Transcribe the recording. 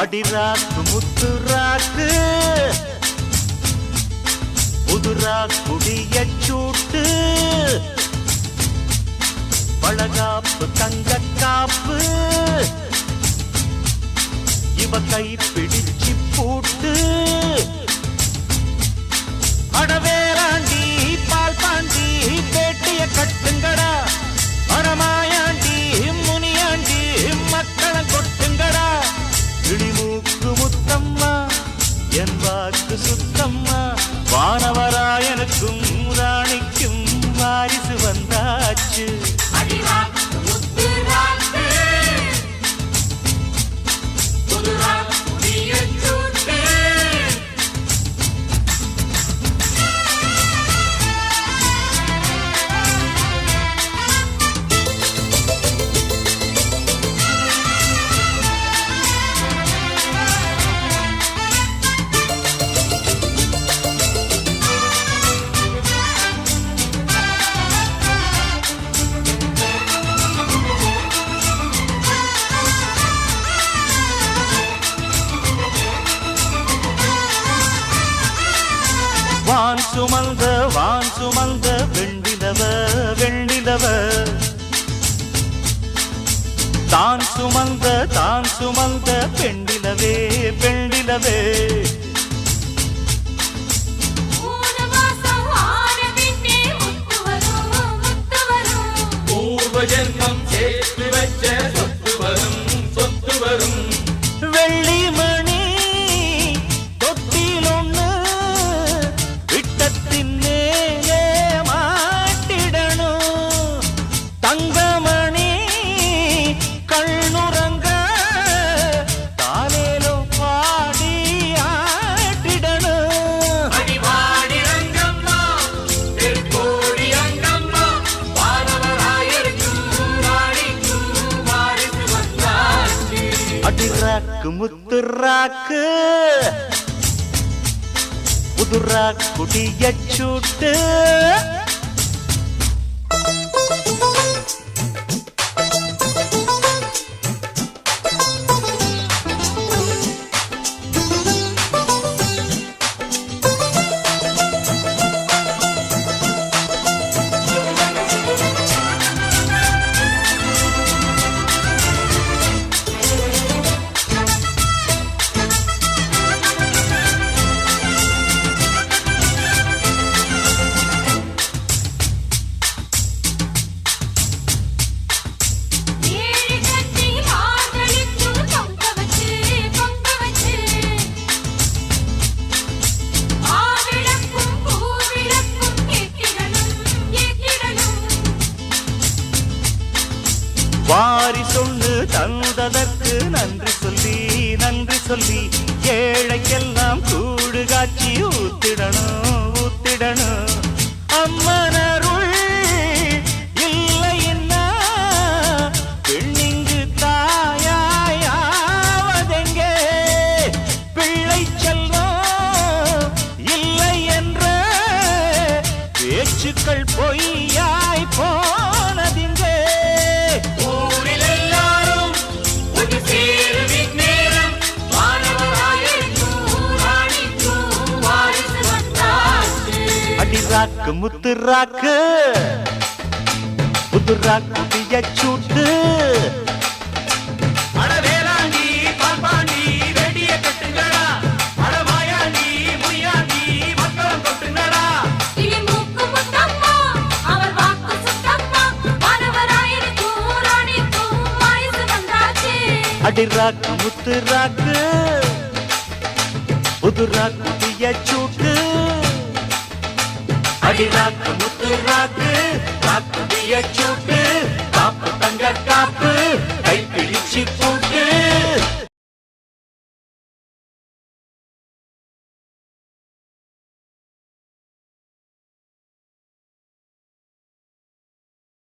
அடிராக்கு முத்துராக்கு புதுரா குடிய சூட்டு பழகாப்பு தங்க காப்பு இவ கை பிடிச்சி பூட்டு அடவேராண்டி பால் பாண்டி பேட்டிய கட்டுங்கடா மரமாயாண்டி முனியாண்டி மக்களை கொட்டுங்கடா இடிமூக்கு முத்தம்மா என் வாக்கு சுத்தம்மா வானவராயனுக்கும் ராணிக்கும் வாரிசு வந்தாச்சு வான் சுமந்த வெண்ணிலவ வெண்ணிலவ தான் சுமந்த பெண்ணிலவே பெண்ணிலவே பூர்வஜன்மம் சேர்த்து வச்ச சொத்து வரும் சொத்து வரும் வெள்ளி மணி தொட்டில் ஒண்ணு விட்டத்தின் மேலே மாட்டிடணும் தங்கமணி கண்ணுறங்க தாலேலோ பாடி ஆட்டிடணும் அடிவாடி ரங்கம்மா திருக்கோடி அங்கம்மா வானவராயருக்கும் ராணிக்கும் வாரிசு வந்தாச்சு அடிராக்கு முத்துராக்கு புதுரா குடிய சூட்டு வாரி சொல்லு தந்ததற்கு நன்றி சொல்லி ஏழைக்கெல்லாம் கூடு காட்சி ஊத்திடணும் அம்மனருள் இல்லைன்னா பெண்ணிங்கு தாயாவதெங்கே பிள்ளை செல்வம் இல்லை என்ற பேச்சுக்கள் பொய்யாய் போனதிங்கே அடிராக்கு முத்துராக்கு புதுராக்கு பிய சூட்டு அடவேலாண்டி பால்பாண்டி வெடிய கட்டுங்கடா அடமாயாண்டி முனியாண்டி மக்களம் கொட்டுங்கடா இடிமூக்கு முத்தம்மா அவர் வாக்கு சுத்தம்மா வானவராயனுக்கும் ராணிக்கும் வாரிசு வந்தாச்சு அடிராக்கு முத்துராக்கு புதுராக்கு பிய சூட்டு அடிராக்கு முத்துராக்கு காக்கு பிய சூட்டு காப்பு தங்க காப்பு